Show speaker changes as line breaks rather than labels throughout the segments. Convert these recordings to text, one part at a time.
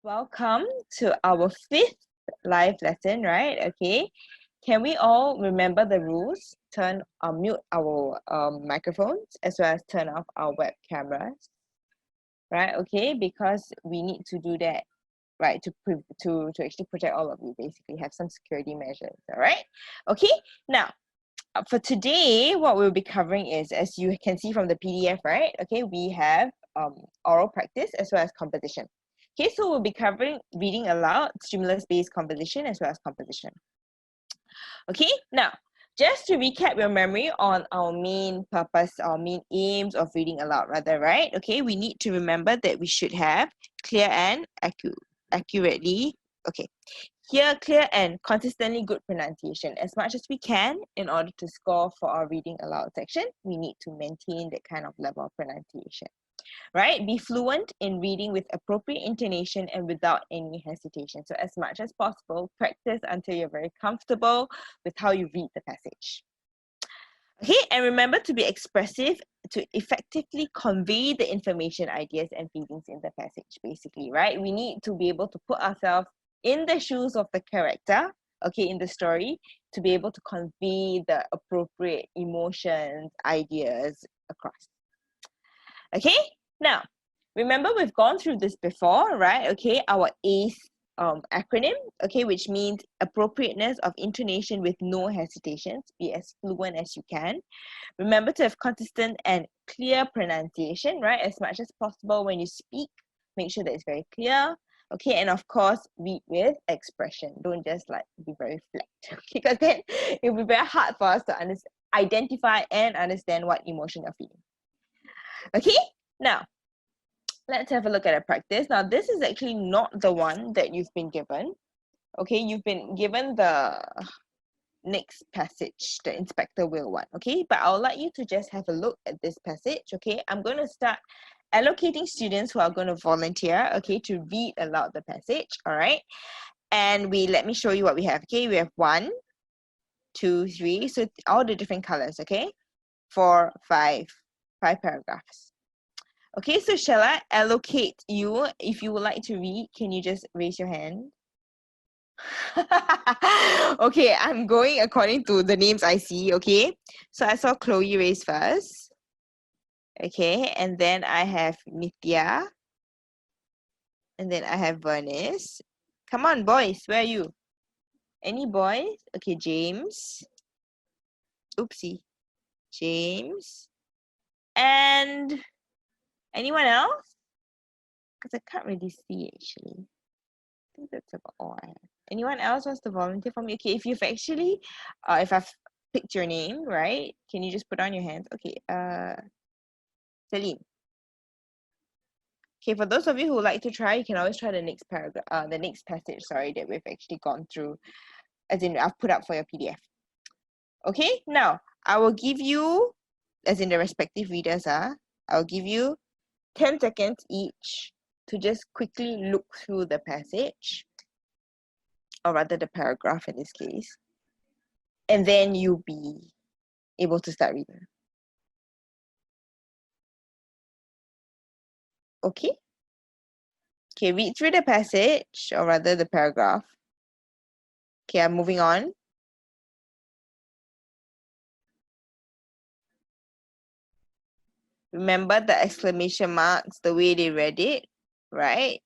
Welcome to our fifth live lesson, right? Okay. Can we all remember the rules? Turn mute our microphones as well as turn off our web cameras, right? Okay, because we need to do that, right? To actually protect all of you, basically have some security measures. All right. Okay. Now, for today, what we'll be covering is, as you can see from the PDF, right? Okay, we have oral practice as well as composition. Okay, so we'll be covering reading aloud, stimulus-based composition, as well as composition. Okay, now, just to recap your memory on our main purpose, our main aims of reading aloud, rather, right? Okay, we need to remember that we should have clear and accurately, okay, clear and consistently good pronunciation as much as we can. In order to score for our reading aloud section, we need to maintain that kind of level of pronunciation, right? Be fluent in reading with appropriate intonation and without any hesitation. So as much as possible, practice until you're very comfortable with how you read the passage. Okay, and remember to be expressive to effectively convey the information, ideas, and feelings in the passage, basically, right? We need to be able to put ourselves in the shoes of the character, okay, in the story, to be able to convey the appropriate emotions, ideas across. Okay, now, remember we've gone through this before, right? Okay, our ACE acronym, okay, which means appropriateness of intonation with no hesitations. Be as fluent as you can. Remember to have consistent and clear pronunciation, right? As much as possible when you speak, make sure that it's very clear. Okay, and of course, read with expression. Don't just like be very flat, because then it'll be very hard for us to identify and understand what emotion you're feeling. Okay, now let's have a look at a practice. Now, this is actually not the one that you've been given. Okay, you've been given the next passage, the inspector will one. Okay, but I'll like you to just have a look at this passage. Okay, I'm going to start allocating students who are going to volunteer, okay, to read aloud the passage. All right, and let me show you what we have. Okay, we have 1, 2, 3, so all the different colors. Okay, 4, 5 paragraphs. Okay, so shall I allocate you? If you would like to read, can you just raise your hand? Okay, I'm going according to the names I see, okay? So I saw Chloe raise first. Okay, and then I have Nithya. And then I have Vernice. Come on, boys, where are you? Any boys? Okay, James. Oopsie. James. And anyone else? Because I can't really see actually. I think that's about all I have. Anyone else wants to volunteer for me? Okay, if you've actually, if I've picked your name, right? Can you just put on your hands? Okay, Celine. Okay, for those of you who would like to try, you can always try the next paragraph, the next passage, sorry, that we've actually gone through, as in I've put up for your PDF. Okay, now I will give you, as in the respective readers, I'll give you 10 seconds each to just quickly look through the passage, or rather the paragraph in this case, and then you'll be able to start reading. Okay? Okay, read through the passage, or rather the paragraph. Okay, I'm moving on. Remember the exclamation marks, the way they read it, right?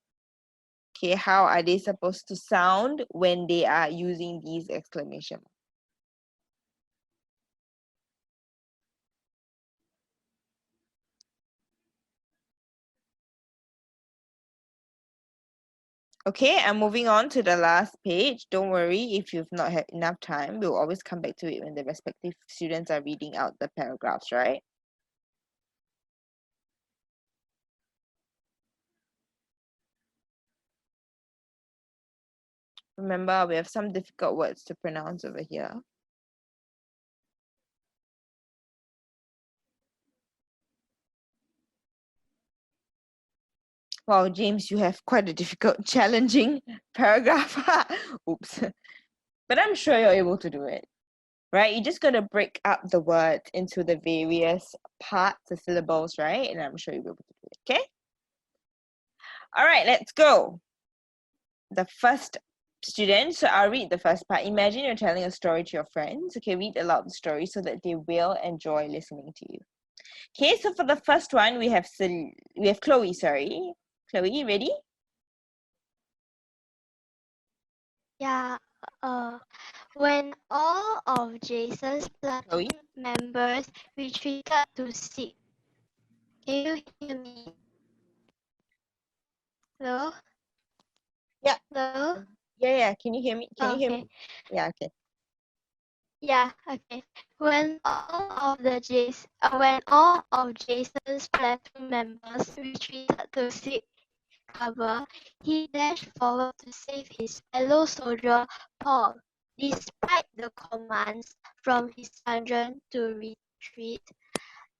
Okay, how are they supposed to sound when they are using these exclamation marks? Okay, I'm moving on to the last page. Don't worry if you've not had enough time. We'll always come back to it when the respective students are reading out the paragraphs, right? Remember, we have some difficult words to pronounce over here. Wow, James, you have quite a difficult, challenging paragraph. Oops. But I'm sure you're able to do it, right? You're just going to break up the words into the various parts, the syllables, right? And I'm sure you'll be able to do it, okay? All right, let's go. the first student. So I'll read the first part. Imagine you're telling a story to your friends. Okay, read aloud the story so that they will enjoy listening to you. Okay, so for the first one, we have Chloe, sorry. Chloe, ready?
Yeah, when all of Jason's
Chloe?
platoon members retreated to seek. Can you hear me? Hello?
Yeah.
Hello?
Yeah. Can you hear me? Can you hear
Okay.
me? Yeah, okay.
Yeah, okay. When all of Jason's platoon members retreated to seek cover, he dashed forward to save his fellow soldier Paul. Despite the commands from his sergeant to retreat,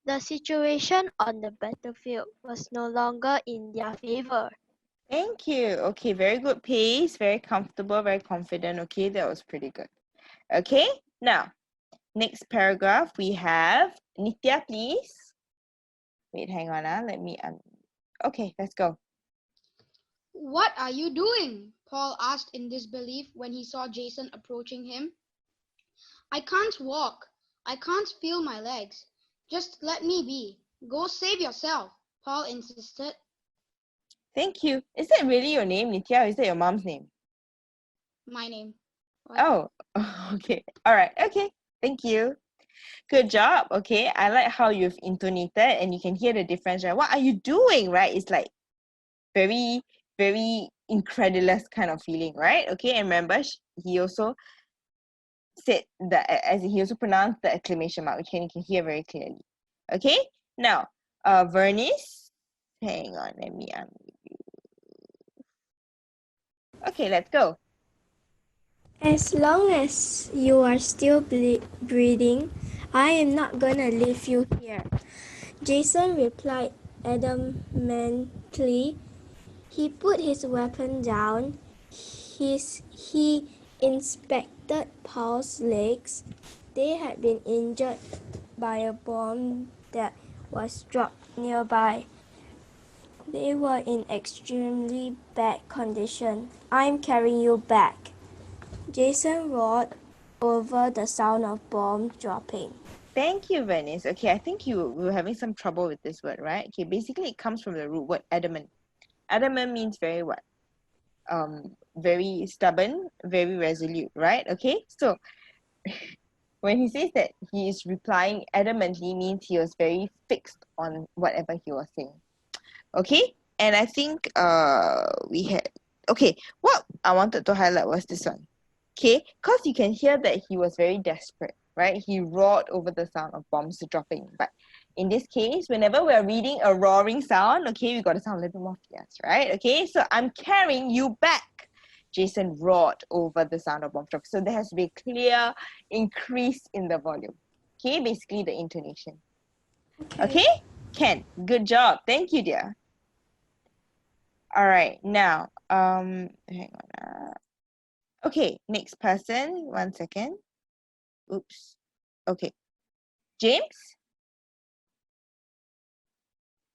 the situation on the battlefield was no longer in their favor.
Thank you. Okay, very good pace, very comfortable, very confident. Okay, that was pretty good. Okay, now, next paragraph we have Nitya, please. Wait, hang on. Let me. Okay, let's go.
What are you doing? Paul asked in disbelief when he saw Jason approaching him. I can't walk. I can't feel my legs. Just let me be. Go save yourself, Paul insisted.
Thank you. Is that really your name, Nitya, or is that your mom's name?
My name. What?
Oh, okay. All right. Okay. Thank you. Good job. Okay. I like how you've intonated and you can hear the difference, right? What are you doing, right? It's like very, very incredulous kind of feeling, right? Okay. And remember, he also said that, as he also pronounced the exclamation mark, which you can hear very clearly. Okay. Now, Vernice, hang on. Let me Okay, let's go.
As long as you are still breathing, I am not gonna leave you here, Jason replied adamantly. He put his weapon down. He inspected Paul's legs. They had been injured by a bomb that was dropped nearby. They were in extremely bad condition. I'm carrying you back, Jason roared over the sound of bomb dropping.
Thank you, Venice. Okay, I think you were having some trouble with this word, right? Okay, basically it comes from the root word adamant. Adamant means very what? Very stubborn, very resolute, right? Okay, so when he says that he is replying adamantly means he was very fixed on whatever he was saying. Okay, and I think we had okay. What I wanted to highlight was this one. Okay, because you can hear that he was very desperate, right? He roared over the sound of bombs dropping. But in this case, whenever we're reading a roaring sound, okay, we got to sound a little bit more fierce, right? Okay, so I'm carrying you back. Jason roared over the sound of bombs dropping. So there has to be a clear increase in the volume. Okay, basically the intonation. Okay, Ken, good job. Thank you, dear. All right, now, hang on. Okay, next person. 1 second. Oops. Okay. James?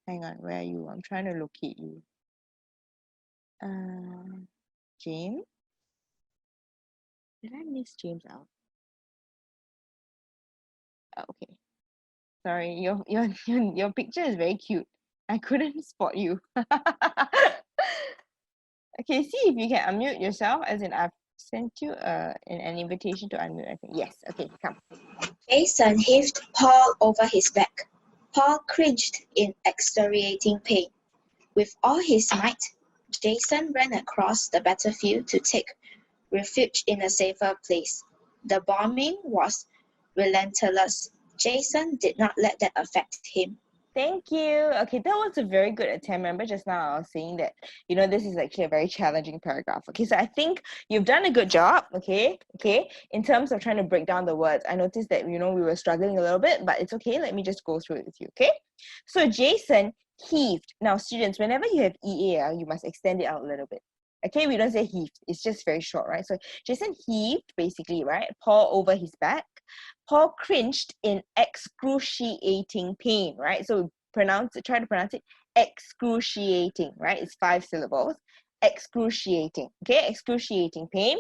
Hang on, where are you? I'm trying to locate you. James? Did I miss James out? Oh, okay. Sorry, your picture is very cute. I couldn't spot you. Okay, see if you can unmute yourself, as in I've sent you an invitation to unmute. I think. Yes, okay, come.
Jason heaved Paul over his back. Paul cringed in excruciating pain. With all his might, Jason ran across the battlefield to take refuge in a safer place. The bombing was relentless. Jason did not let that affect him.
Thank you. Okay, that was a very good attempt. Remember just now I was saying that, this is actually a very challenging paragraph. Okay, so I think you've done a good job, okay, in terms of trying to break down the words. I noticed that, we were struggling a little bit, but it's okay. Let me just go through it with you, okay? So Jason heaved. Now, students, whenever you have EA, you must extend it out a little bit. Okay, we don't say heaved. It's just very short, right? So Jason heaved, basically, right? Paul over his back. Paul cringed in excruciating pain, right? So try to pronounce it excruciating, right? It's 5 syllables. Excruciating, okay? Excruciating pain.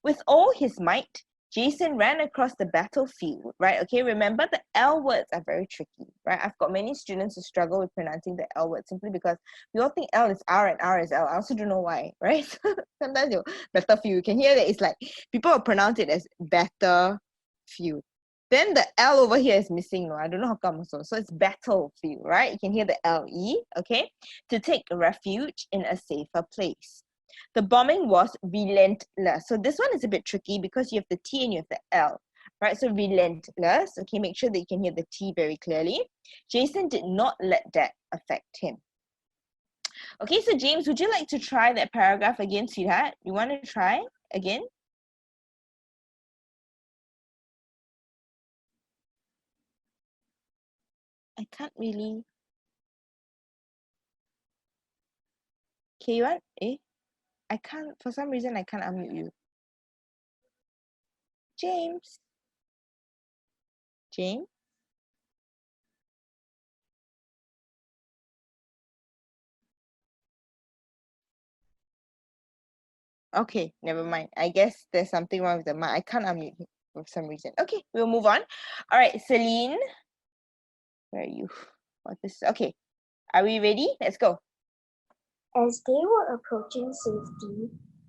With all his might, Jason ran across the battlefield, right? Okay, remember the L words are very tricky, right? I've got many students who struggle with pronouncing the L word simply because we all think L is R and R is L. I also don't know why, right? Sometimes you battlefield, you can hear that it's like people will pronounce it as battlefield. Then the L over here is missing, no? I don't know how come also. So it's battlefield, right? You can hear the LE, okay? To take refuge in a safer place. The bombing was relentless. So this one is a bit tricky because you have the T and you have the L, right? So relentless. Okay, make sure that you can hear the T very clearly. Jason did not let that affect him. Okay, so James, would you like to try that paragraph again, sweetheart? You want to try again? I can't really. Okay, you want? I can't, for some reason, I can't unmute you. James? James? Okay, never mind. I guess there's something wrong with the mic. I can't unmute him for some reason. Okay, we'll move on. All right, Celine. Where are you? What is okay? Are we ready? Let's go.
As they were approaching safety,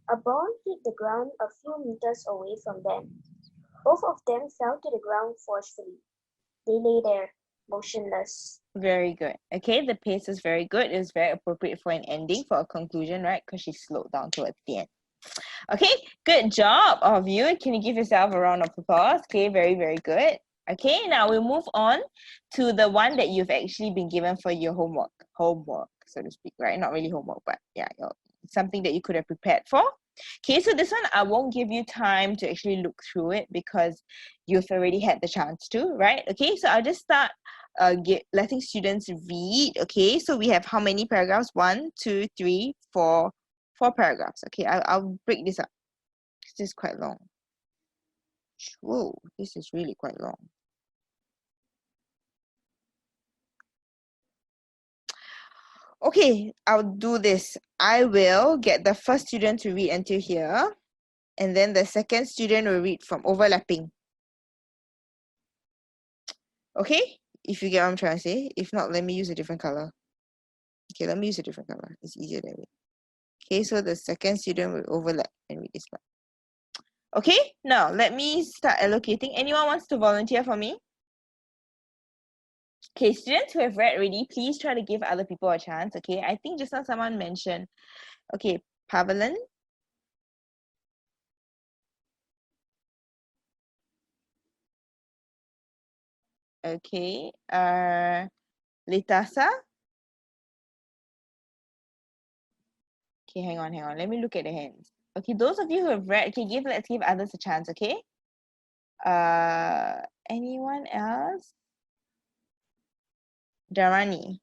a bomb hit the ground a few meters away from them. Both of them fell to the ground forcefully. They lay there, motionless.
Very good. Okay, the pace is very good. It's very appropriate for an ending, for a conclusion, right? Because she slowed down towards the end. Okay, good job of you. Can you give yourself a round of applause? Okay, very, very good. Okay, now we'll move on to the one that you've actually been given for your homework, so to speak, right? Not really homework, but yeah, something that you could have prepared for. Okay, so this one I won't give you time to actually look through it because you've already had the chance to, right? Okay, so I'll just start letting students read. Okay, so we have how many paragraphs? 1, 2, 3, 4 paragraphs. Okay, I'll break this up. This is quite long. Whoa, this is really quite long. Okay, I'll do this. I will get the first student to read until here, and then the second student will read from overlapping. Okay, if you get what I'm trying to say. If not, let me use a different color. Okay, let me use a different color. It's easier that way. Okay, so the second student will overlap and read this one. Okay, now let me start allocating. Anyone wants to volunteer for me? Okay, students who have read already, please try to give other people a chance. Okay, I think just now someone mentioned. Okay, Pavelan. Okay, Litasa. Okay, hang on. Let me look at the hands. Okay, those of you who have read, okay, let's give others a chance, okay? Anyone else? Darani.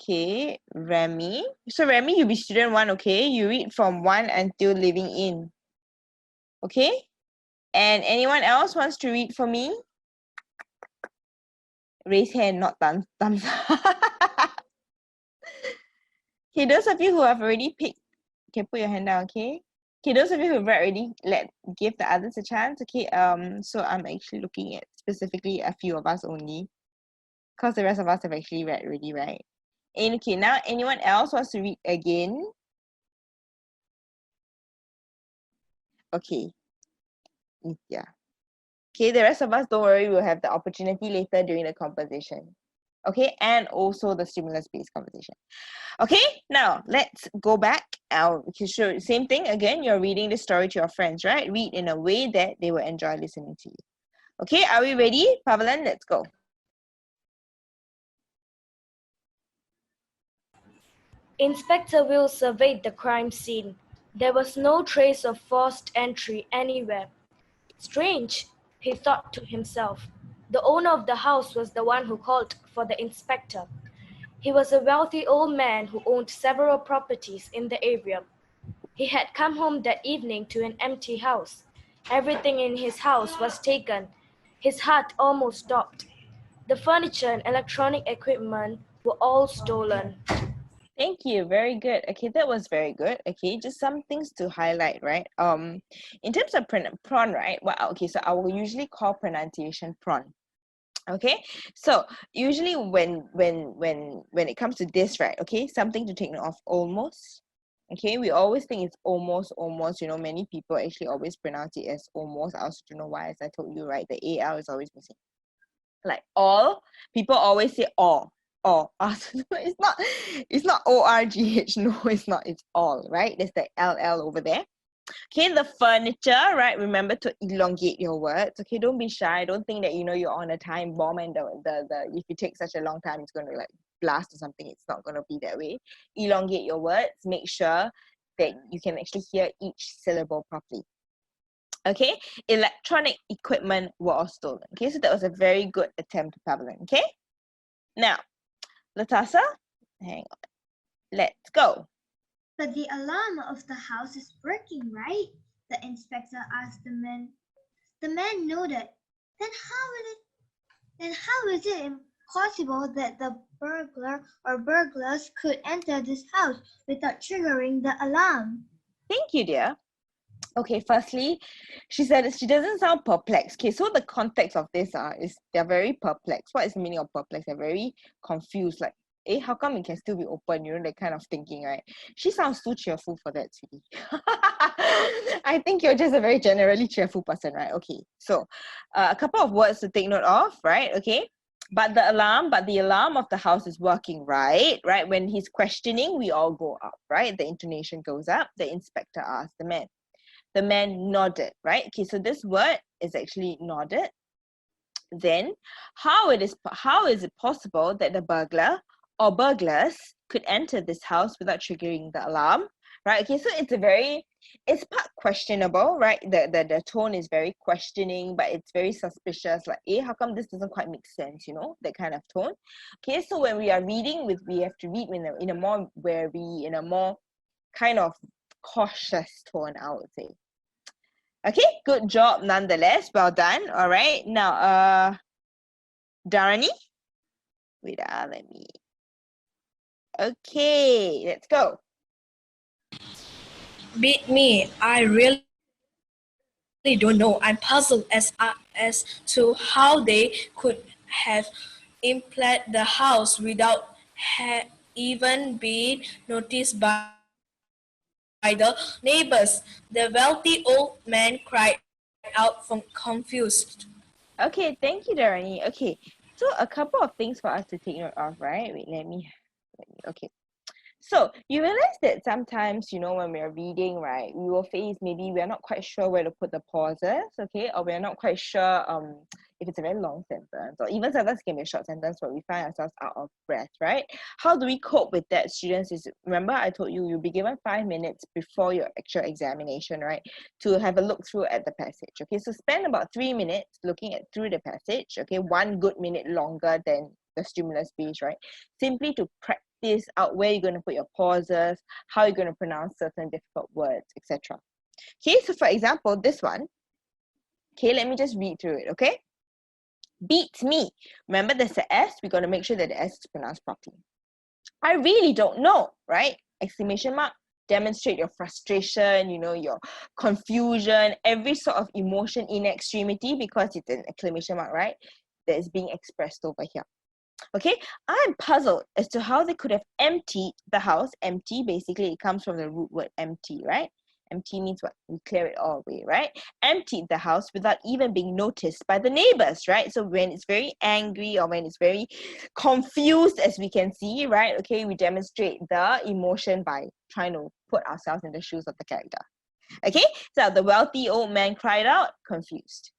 Okay, Remy. So Remy, you be student 1, okay? You read from 1 until living in. Okay? And anyone else wants to read for me? Raise hand, not thumbs up. Okay, those of you who have already picked, okay, put your hand down, okay? Okay, those of you who've read already, give the others a chance, okay? So I'm actually looking at specifically a few of us only, because the rest of us have actually read already, right? And okay, now anyone else wants to read again? Okay. Yeah. Okay, the rest of us, don't worry, we'll have the opportunity later during the composition. Okay, and also the stimulus-based conversation. Okay, now let's go back. Sure, same thing again. You're reading the story to your friends, right? Read in a way that they will enjoy listening to you. Okay, are we ready? Pavelan, let's go.
Inspector Will surveyed the crime scene. There was no trace of forced entry anywhere. Strange, he thought to himself. The owner of the house was the one who called for the inspector. He was a wealthy old man who owned several properties in the area. He had come home that evening to an empty house. Everything in his house was taken. His heart almost stopped. The furniture and electronic equipment were all stolen.
Thank you. Very good. Okay, that was very good. Okay, just some things to highlight, right? In terms of prawn, right? Well, okay, so I will usually call pronunciation prawn. Okay, so usually when it comes to this, right? Okay, something to take note of, almost. Okay, we always think it's almost. You know, many people actually always pronounce it as almost. I also don't know why, as I told you, right? The AL is always missing. Like all, people always say all. It's not ORGH. No, it's not. It's all, right? There's the LL over there. Okay, the furniture, right? Remember to elongate your words. Okay, don't be shy. Don't think that you're on a time bomb and the if you take such a long time, it's going to like blast or something. It's not going to be that way. Elongate your words. Make sure that you can actually hear each syllable properly. Okay, electronic equipment were all stolen. Okay, so that was a very good attempt, Pavlin. Okay, now, Latasa, hang on. Let's go.
But the alarm of the house is working, right? The inspector asked the man. The man nodded. Then how is it impossible that the burglar or burglars could enter this house without triggering the alarm?
Thank you, dear. Okay, firstly, she said she doesn't sound perplexed. Okay, so the context of this is they're very perplexed. What is the meaning of perplexed? They're very confused, like, how come it can still be open? You know, that kind of thinking, right? She sounds too cheerful for that, sweetie. I think you're just a very generally cheerful person, right? Okay, so a couple of words to take note of, right? Okay, but the alarm of the house is working, right? Right, when he's questioning, we all go up, right? The intonation goes up. The inspector asks the man. The man nodded, right? Okay, so this word is actually nodded. Then, how is it possible that the burglar or burglars could enter this house without triggering the alarm? Right? Okay, so it's part questionable, right? The tone is very questioning, but it's very suspicious. Like, how come this doesn't quite make sense? You know, that kind of tone. Okay, so when we are reading, we have to read in a more wary, in a more kind of cautious tone, I would say. Okay, good job nonetheless. Well done. All right. Now, Dharani. Wait, let me. Okay, let's go.
Beat me. I really don't know. I'm puzzled as to how they could have implanted the house without even being noticed by the neighbors. The wealthy old man cried out from confused.
Okay, thank you, Dharani. Okay, so a couple of things for us to take note of, right? Wait, let me. Okay. So you realize that sometimes, when we're reading, right, we will face maybe we're not quite sure where to put the pauses, okay, or we're not quite sure if it's a very long sentence, or even sometimes it can be a short sentence where we find ourselves out of breath, right? How do we cope with that, students? Is remember I told you you'll be given 5 minutes before your actual examination, right, to have a look through at the passage. Okay, so spend about 3 minutes looking through the passage. Okay, 1 good minute longer than the stimulus page, right? Simply to practice out where you're going to put your pauses, how you're going to pronounce certain difficult words, etc. Okay, so for example, this one. Okay, let me just read through it, okay? Beats me. Remember there's a S, we're going to make sure that the S is pronounced properly. I really don't know, right? Exclamation mark. Demonstrate your frustration, your confusion, every sort of emotion in extremity, because it's an exclamation mark, right? That is being expressed over here. Okay, I'm puzzled as to how they could have emptied the house. Empty, basically, it comes from the root word empty, right? Empty means what? We clear it all away, right? Emptied the house without even being noticed by the neighbors, right? So when it's very angry or when it's very confused, as we can see, right? Okay, we demonstrate the emotion by trying to put ourselves in the shoes of the character. Okay, so the wealthy old man cried out, confused.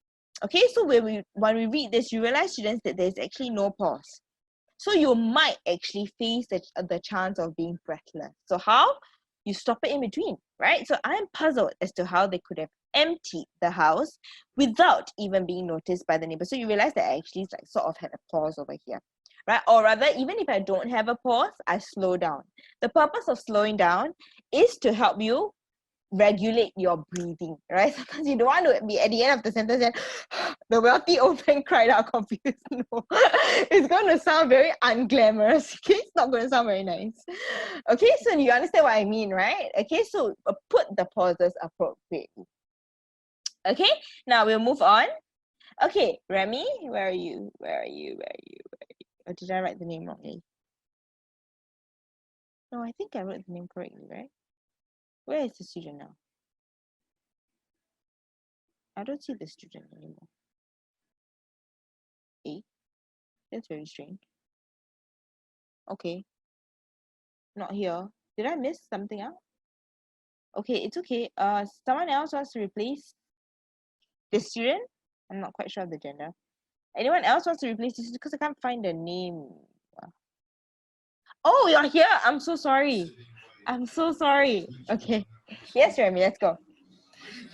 Okay, so when we read this, you realize, students, that there's actually no pause. So you might actually face the chance of being breathless. So how? You stop it in between, right? So I'm puzzled as to how they could have emptied the house without even being noticed by the neighbor. So you realize that I actually sort of had a pause over here, right? Or rather, even if I don't have a pause, I slow down. The purpose of slowing down is to help you regulate your breathing, right? Sometimes you don't want to be at the end of the sentence and the wealthy old man cried out confused. No, it's going to sound very unglamorous. Okay, it's not going to sound very nice. Okay, so you understand what I mean, right? Okay, so put the pauses appropriately. Okay, now we'll move on. Okay, Remy, where are you? Where are you? Where are you? Where are you? Or did I write the name wrongly? No, I think I wrote the name correctly, right? Where is the student now? I don't see the student anymore. Eh? That's very strange. Okay. Not here. Did I miss something out? Okay, it's okay. Someone else wants to replace the student? I'm not quite sure of the gender. Anyone else wants to replace this because I can't find the name. Oh, you're here. I'm so sorry. I'm so sorry. Okay. Yes, Remy, let's go.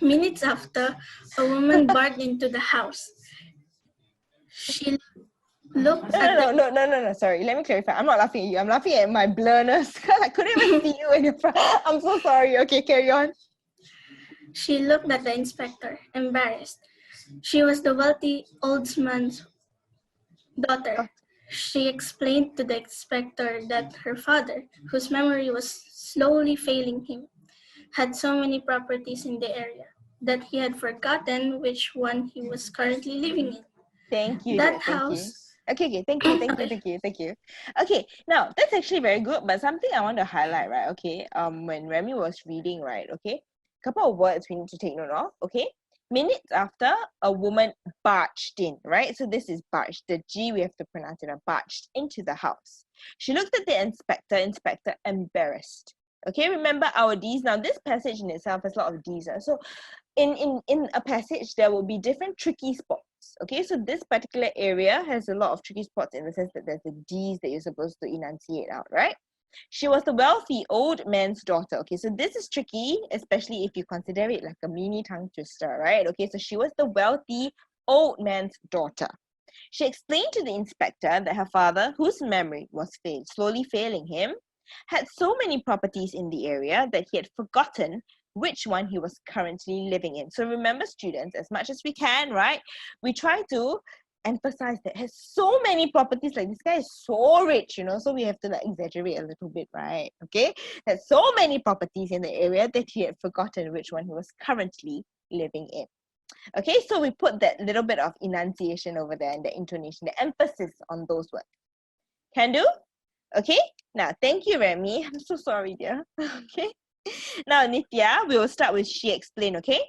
Minutes after, a woman barged into the house. She looked at
No. Sorry, let me clarify. I'm not laughing at you. I'm laughing at my blurness because I couldn't even see you in your front. I'm so sorry. Okay, carry on.
She looked at the inspector, embarrassed. She was the wealthy old man's daughter. She explained to the inspector that her father, whose memory was slowly failing him, had so many properties in the area that he had forgotten which one he was currently living in.
Thank you,
That
dear. Thank you.
house.
Okay, thank you. Okay, now that's actually very good, but something I want to highlight, right? Okay, when Remy was reading, right? Okay, couple of words we need to take note of. Okay, minutes after, a woman barged in, right? So this is barged. The G we have to pronounce it, barged into the house. She looked at the inspector embarrassed. Okay, remember our D's. Now this passage in itself has a lot of D's. So in a passage there will be different tricky spots. Okay, so this particular area has a lot of tricky spots in the sense that there's the D's that you're supposed to enunciate out, right? She was the wealthy old man's daughter. Okay, so this is tricky, especially if you consider it like a mini tongue twister, right? Okay, so she was the wealthy old man's daughter. She explained to the inspector that her father, whose memory was slowly failing him, had so many properties in the area that he had forgotten which one he was currently living in. So remember, students, as much as we can, right? We try to emphasize that has so many properties, like this guy is so rich, you know, so we have to like exaggerate a little bit, right? Okay, has so many properties in the area that he had forgotten which one he was currently living in. Okay, so we put that little bit of enunciation over there and the intonation, the emphasis on those words. Can do? Okay, now thank you, Remy. I'm so sorry, dear. Okay, now Nitya, we will start with she explained, okay?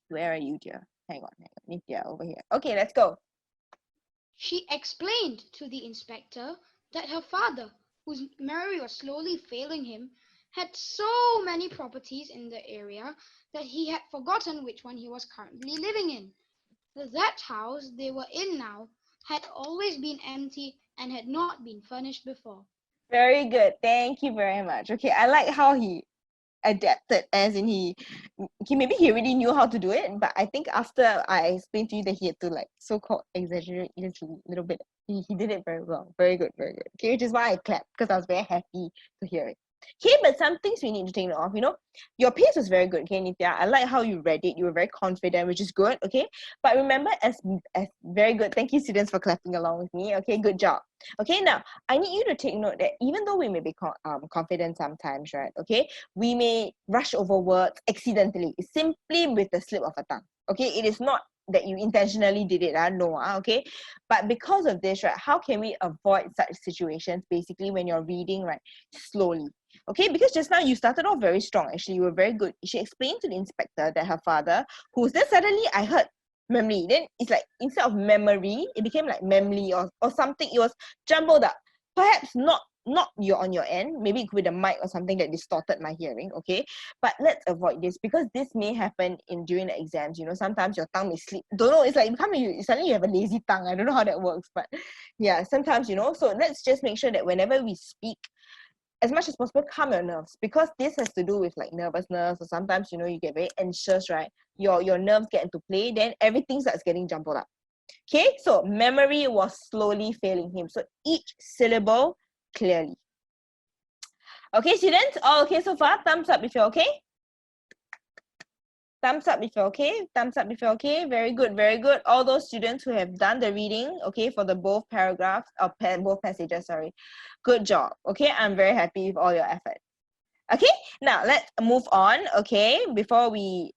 Where are you, dear? Hang on. Nitya, over here. Okay, let's go.
She explained to the inspector that her father, whose memory was slowly failing him, had so many properties in the area that he had forgotten which one he was currently living in. That house they were in now had always been empty and had not been furnished before.
Very good. Thank you very much. Okay, I like how he adapted, as in maybe he already knew how to do it, but I think after I explained to you that he had to like so-called exaggerate a little bit, he did it very well. Very good, very good. Okay, which is why I clapped, because I was very happy to hear it. Okay, but some things we need to take note of, you know, your pace was very good, okay, Nitya. I like how you read it. You were very confident, which is good, okay? But remember, as very good. Thank you, students, for clapping along with me. Okay, good job. Okay, now, I need you to take note that even though we may be confident sometimes, right, okay, we may rush over words accidentally, simply with the slip of a tongue. Okay, it is not that you intentionally did it, okay? But because of this, right, how can we avoid such situations, basically, when you're reading, right, slowly? Okay, because just now you started off very strong, actually, you were very good. She explained to the inspector that her father, who's then suddenly I heard memory, then it's like instead of memory, it became like memory or something. It was jumbled up. Perhaps not you're on your end, maybe with a mic or something that distorted my hearing, okay? But let's avoid this, because this may happen during the exams, you know, sometimes your tongue may slip. Don't know, it's like suddenly you have a lazy tongue. I don't know how that works, but yeah, sometimes, you know, so let's just make sure that whenever we speak, as much as possible, calm your nerves, because this has to do with like nervousness, or sometimes, you know, you get very anxious, right? Your nerves get into play, then everything starts getting jumbled up. Okay, so memory was slowly failing him. So each syllable clearly. Okay, students, all okay so far? Thumbs up if you're okay. Thumbs up if you're okay. Thumbs up if you're okay. Very good, very good. All those students who have done the reading, okay, for the both paragraphs or both passages, sorry. Good job. Okay, I'm very happy with all your effort. Okay, now let's move on. Okay, before we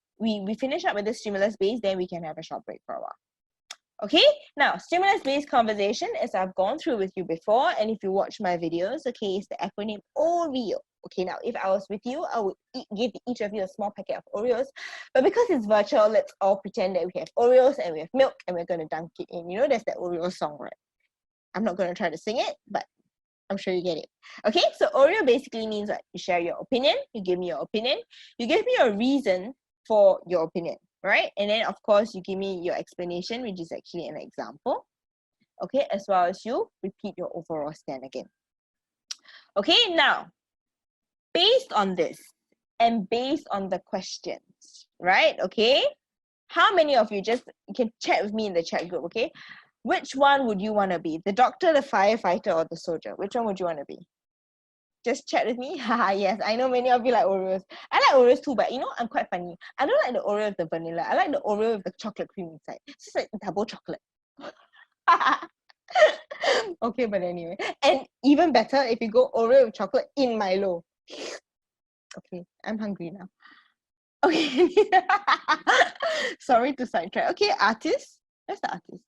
finish up with the stimulus base, then we can have a short break for a while. Okay, now stimulus-based conversation, as I've gone through with you before, and if you watch my videos, okay, it's the acronym OREO. Okay, now if I was with you, I would give each of you a small packet of Oreos, but because it's virtual, let's all pretend that we have Oreos and we have milk and we're going to dunk it in. You know, there's that Oreo song, right? I'm not going to try to sing it, but I'm sure you get it. Okay, so Oreo basically means what? You share your opinion, you give me your opinion, you give me a reason for your opinion, right? And then of course you give me your explanation, which is actually an example. Okay, as well as you repeat your overall stand again. Okay, now based on this and based on the questions, right? Okay, how many of you you can chat with me in the chat group, okay? Which one would you want to be? The doctor, the firefighter, or the soldier? Which one would you want to be? Just chat with me. Haha, yes, I know many of you like Oreos. I like Oreos too, but you know, I'm quite funny. I don't like the Oreo with the vanilla. I like the Oreo with the chocolate cream inside. It's just like double chocolate. Okay, but anyway. And even better if you go Oreo with chocolate in Milo. Okay, I'm hungry now. Okay. Sorry to sidetrack. Okay, artist. Where's the artist?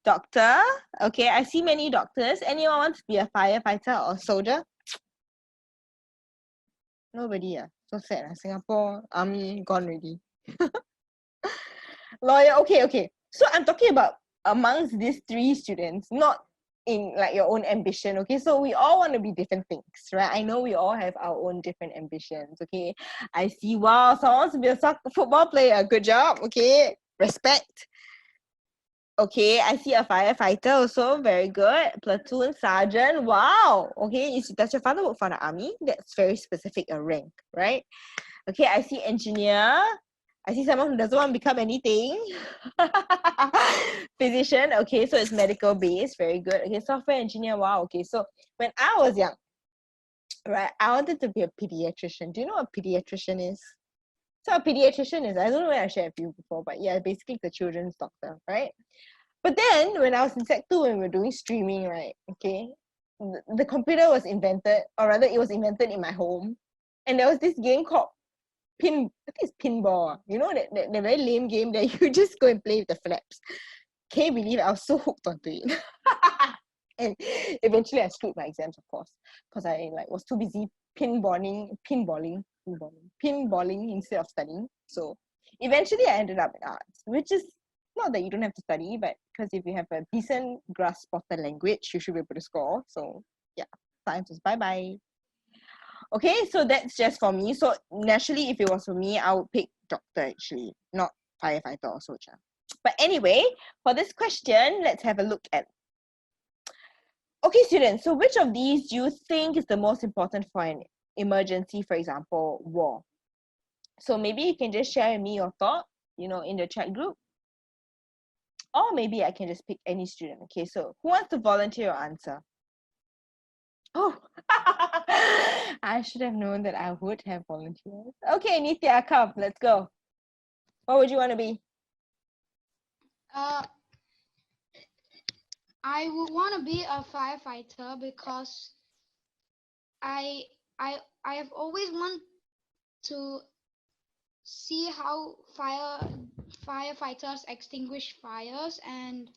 Doctor. Okay, I see many doctors. Anyone wants to be a firefighter or soldier? Nobody. So sad. Singapore army gone already. Lawyer. Okay. So I'm talking about amongst these three students, not in like your own ambition. Okay, so we all want to be different things, right? I know we all have our own different ambitions. Okay, I see. Wow, someone wants to be a football player. Good job. Okay, respect. Okay, I see a firefighter also. Very good. Platoon sergeant. Wow. Okay, does your father work for the army? That's very specific a rank, right? Okay, I see engineer. I see someone who doesn't want to become anything. Physician. Okay, so it's medical based. Very good. Okay, software engineer. Wow. Okay, so when I was young, right, I wanted to be a pediatrician. Do you know what a pediatrician is? So a pediatrician is, I don't know where I shared with you before, but yeah, basically it's a children's doctor, right? But then when I was in Sec 2 and we were doing streaming, right, okay, the computer was invented, or rather it was invented in my home. And there was this game called I think it's pinball. You know that very lame game that you just go and play with the flaps. Can't believe I was so hooked onto it. And eventually I screwed my exams, of course, because I was too busy pinballing instead of studying. So eventually I ended up in arts, which is not that you don't have to study, but because if you have a decent grasp of the language, you should be able to score. So yeah, science was bye-bye. Okay, so that's just for me. So naturally, if it was for me, I would pick doctor actually, not firefighter or soldier. But anyway, for this question, let's have a look at. Okay, students, so which of these do you think is the most important for an emergency, for example, war? So maybe you can just share with me your thought, in the chat group. Or maybe I can just pick any student. Okay, so who wants to volunteer your answer? Oh, I should have known that I would have volunteers. Okay, Nithya, come, let's go. What would you want to be?
I would want to be a firefighter because I have always wanted to see how firefighters extinguish fires, and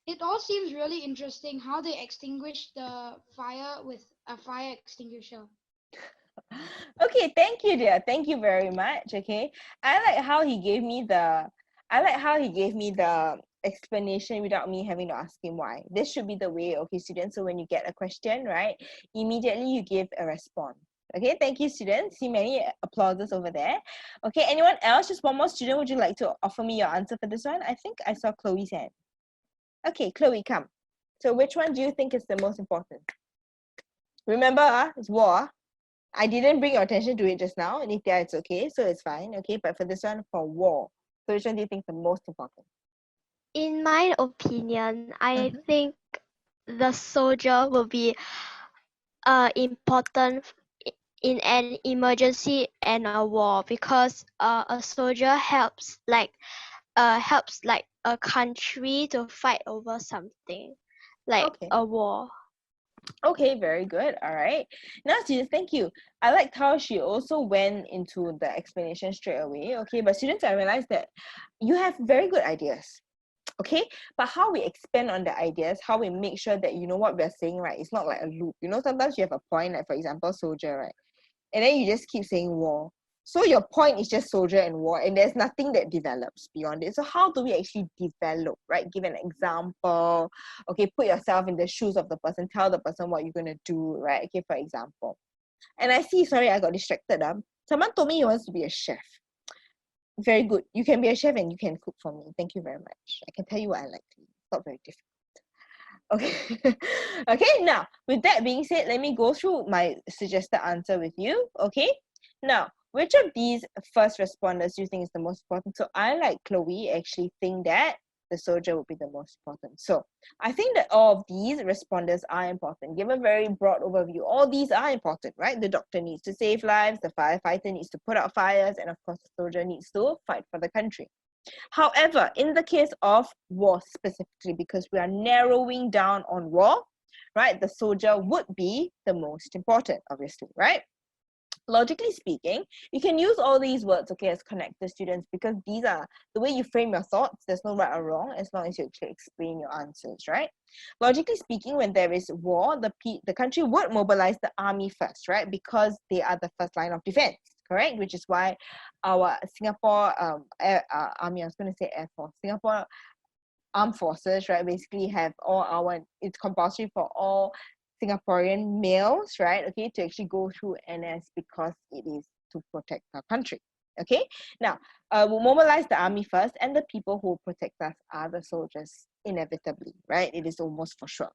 it all seems really interesting how they extinguish the fire with a fire extinguisher.
Okay, thank you, dear. Thank you very much. Okay, I like how he gave me the explanation without me having to ask him why. This should be the way, okay, students. So when you get a question, right, immediately you give a response. Okay, thank you, students. See many applauses over there. Okay, anyone else? Just one more student. Would you like to offer me your answer for this one? I think I saw Chloe's hand. Okay, Chloe, come. So which one do you think is the most important? Remember, it's war. I didn't bring your attention to it just now. Nithya, it's okay, so it's fine. Okay, but for this one, for war, so which one do you think is the most important?
In my opinion, I think the soldier will be important in an emergency and a war, because a soldier helps like a country to fight over something, like
Okay.
a war.
Okay, very good. All right. Now, students, thank you. I liked how she also went into the explanation straight away. Okay, but students, I realized that you have very good ideas. Okay, but how we expand on the ideas, how we make sure that you know what we're saying, right? It's not like a loop. You know, sometimes you have a point, like for example, soldier, right? And then you just keep saying war. So your point is just soldier and war, and there's nothing that develops beyond it. So how do we actually develop, right? Give an example. Okay, put yourself in the shoes of the person. Tell the person what you're gonna do, right? Okay, for example. And I see, sorry, I got distracted. Someone told me he wants to be a chef. Very good. You can be a chef and you can cook for me. Thank you very much. I can tell you what I like to eat. It's not very difficult. Okay. Okay, now with that being said, let me go through my suggested answer with you. Okay, now which of these first responders do you think is the most important? So I, like Chloe, actually think that the soldier would be the most important. So I think that all of these responders are important. Give a very broad overview. All these are important, right? The doctor needs to save lives, the firefighter needs to put out fires, and of course the soldier needs to fight for the country. However, in the case of war specifically, because we are narrowing down on war, right, the soldier would be the most important, obviously, right? Logically speaking, you can use all these words, okay, as connector, students, because these are the way you frame your thoughts. There's no right or wrong as long as you actually explain your answers, right? Logically speaking, when there is war, the country would mobilize the army first, right? Because they are the first line of defense, correct? Which is why our Singapore army, I was going to say Air Force, Singapore armed forces, right, basically have it's compulsory for all Singaporean males, right, okay, to actually go through NS because it is to protect our country. Okay, now we'll mobilize the army first, and the people who protect us are the soldiers, inevitably, right? It is almost for sure.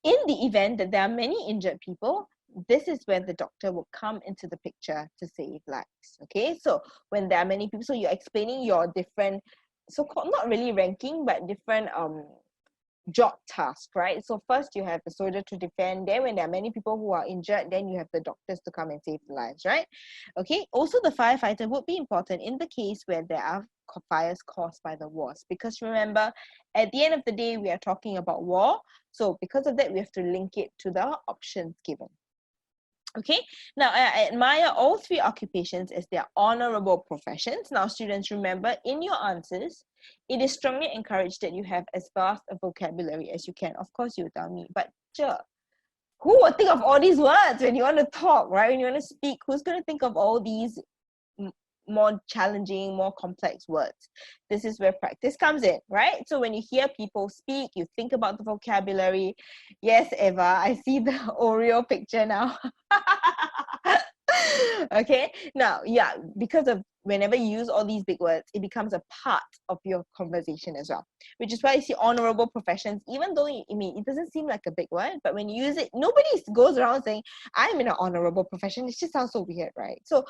In the event that there are many injured people, this is where the doctor will come into the picture to save lives. Okay, so when there are many people, so you're explaining your different, so-called, not really ranking, but different job task, right? So first you have the soldier to defend, then when there are many people who are injured, then you have the doctors to come and save the lives, right? Okay, also the firefighter would be important in the case where there are fires caused by the wars, because remember, at the end of the day, we are talking about war. So because of that, we have to link it to the options given. Okay, now I admire all three occupations as their honorable professions. Now, students, remember, in your answers, it is strongly encouraged that you have as vast a vocabulary as you can. Of course, you tell me, but sure, who will think of all these words when you want to talk, right? When you want to speak, who's going to think of all these more challenging, more complex words? This is where practice comes in, right? So when you hear people speak, you think about the vocabulary. Yes, Eva, I see the Oreo picture now. Okay, now, yeah, because of whenever you use all these big words, it becomes a part of your conversation as well, which is why you see honorable professions, even though it doesn't seem like a big word, but when you use it, nobody goes around saying, I'm in an honorable profession. It just sounds so weird, right? So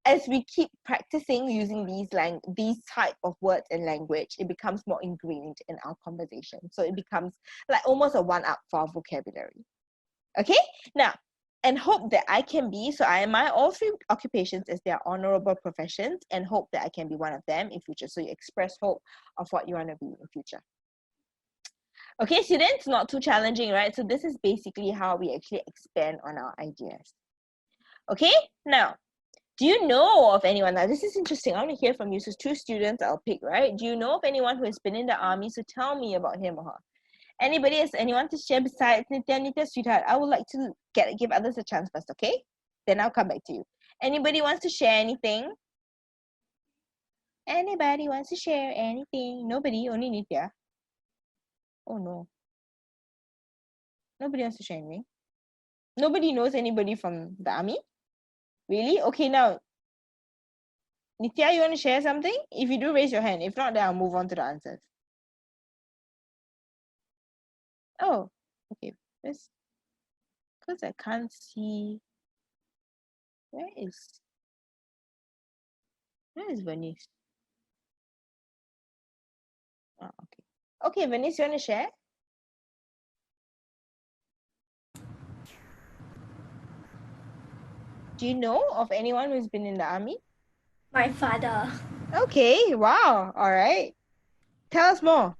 as we keep practicing using these type of words and language, it becomes more ingrained in our conversation. So it becomes like almost a one-up for our vocabulary. Okay, now, and hope that I can be, so I admire all three occupations as their honorable professions, and hope that I can be one of them in future. So you express hope of what you want to be in future. Okay, students, not too challenging, right? So this is basically how we actually expand on our ideas. Okay, now, do you know of anyone? Now, this is interesting. I want to hear from you. So, two students I'll pick, right? Do you know of anyone who has been in the army? So, tell me about him or her. Anybody else? Anyone to share besides Nitya, sweetheart? I would like to give others a chance first, okay? Then I'll come back to you. Anybody wants to share anything? Anybody wants to share anything? Nobody, only Nitya. Oh no. Nobody wants to share anything. Nobody knows anybody from the army? Really? Okay, now, Nitya, you want to share something? If you do, raise your hand. If not, then I'll move on to the answers. Oh, okay. Because I can't see. Where is Venice? Oh, okay. Okay, Venice, you want to share? Do you know of anyone who's been in the army?
My father.
Okay, wow, all right. Tell us more.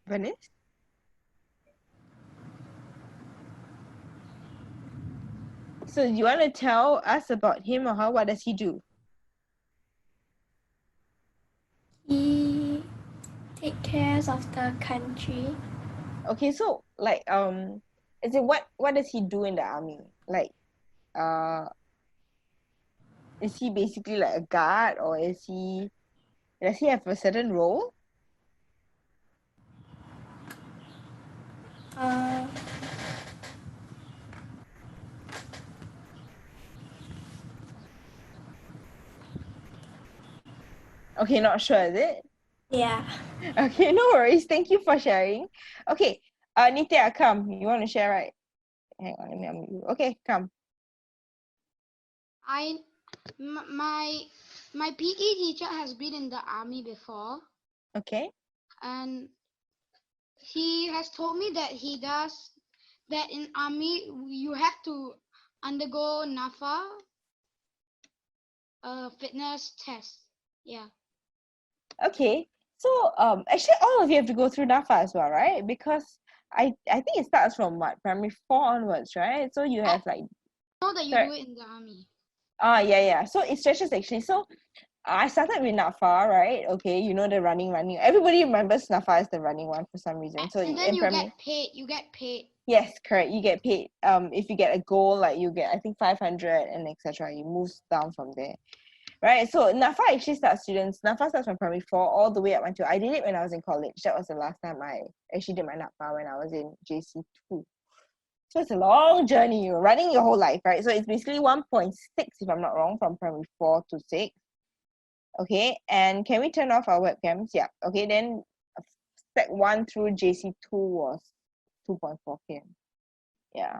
Venice? So you want to tell us about him or her? What does he do?
He take care of the country.
Okay, so like is it what does he do in the army? Like uh is he basically like a guard, or does he have a certain role?
Uh,
Okay, not sure, is it?
yeah.
Okay, no worries. Thank you for sharing. Okay, Nitya, come. You want to share, right? Hang on, let me unmute you. Okay, come.
My PE teacher has been in the army before,
Okay.
and he has told me that he does that in army you have to undergo NAFA fitness test. Yeah.
Okay. So actually all of you have to go through NAFA as well, right? Because I think it starts from what, primary 4 onwards, right? So you have like
I know that you
third.
do it in the army.
Yeah. So it stretches actually. So I started with NAFA, right? Okay, you know the running. Everybody remembers NAFA as the running one for some reason. So
And then
in
you
primary,
get paid. You get paid.
yes, correct. You get paid. If you get a goal, like you get I think 500 and etc. You move down from there, right? So NAFA actually starts students. NAFA starts from primary 4 all the way up until I did it when I was in college. That was the last time I actually did my NAFA, when I was in JC2. So it's a long journey. You're running your whole life, right? So it's basically 1.6, if I'm not wrong, from primary 4 to 6. Okay, and can we turn off our webcams? Yeah. Okay, then Sec 1 through JC2 was 2.4 km. Yeah.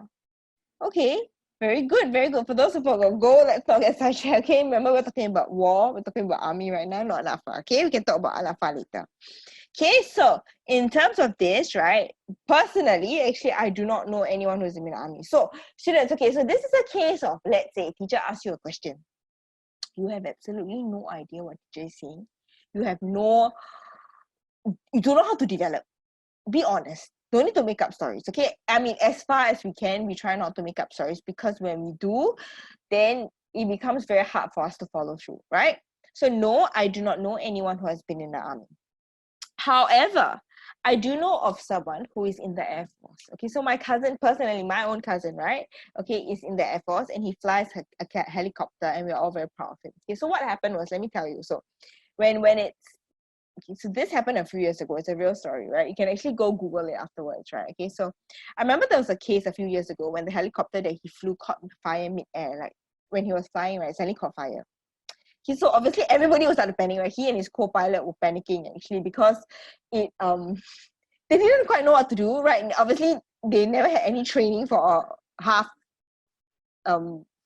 Okay, very good, very good. For those who forgot, go, let's not get sidetracked. Okay, remember we're talking about war, we're talking about army right now, not Alpha. Okay, we can talk about Alpha later. Okay, so in terms of this, right, personally, actually, I do not know anyone who's in the army. So, students, okay, so this is a case of, let's say, teacher asks you a question. You have absolutely no idea what teacher is saying. You have no, you don't know how to develop. Be honest. Don't need to make up stories, okay? I mean, as far as we can, we try not to make up stories, because when we do, then it becomes very hard for us to follow through, right? So no, I do not know anyone who has been in the army. However, I do know of someone who is in the Air Force. Okay, so my cousin, personally, my own cousin, right? Okay, is in the Air Force, and he flies a helicopter, and we're all very proud of him. Okay, so what happened was, let me tell you. So when it's okay, so this happened a few years ago. It's a real story, right? You can actually go Google it afterwards, right? Okay, so I remember there was a case a few years ago when the helicopter that he flew caught fire mid-air. Like when he was flying, right, suddenly caught fire. Okay, so obviously everybody was started panicking, right? He and his co-pilot were panicking actually, because it they didn't quite know what to do, right? And obviously they never had any training for a half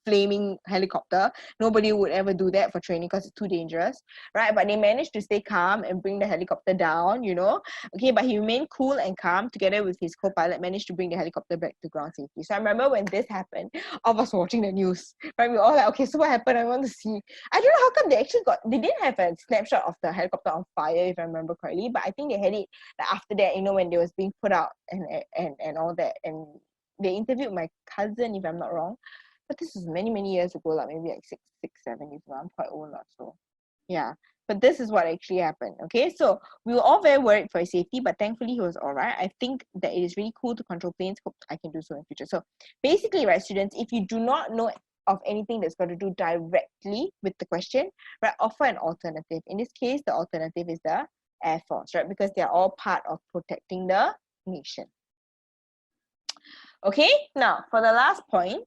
flaming helicopter. Nobody would ever do that for training because it's too dangerous, right? But they managed to stay calm and bring the helicopter down, you know. Okay, but he remained cool and calm together with his co-pilot, managed to bring the helicopter back to ground safely. So I remember when this happened, all of us watching the news, right? We were all like, okay, so what happened? I want to see. I don't know how come they didn't have a snapshot of the helicopter on fire, if I remember correctly, but I think they had it like after that, you know, when they was being put out and all that. And they interviewed my cousin, if I'm not wrong, but this is many years ago, like maybe like 7 years ago. I'm quite old now, so yeah. But this is what actually happened. Okay, so we were all very worried for his safety, but thankfully he was all right. I think that it is really cool to control planes. Hope I can do so in future. So basically, right, students, if you do not know of anything that's got to do directly with the question, right, offer an alternative. In this case, the alternative is the Air Force, right, because they are all part of protecting the nation. Okay, now for the last point,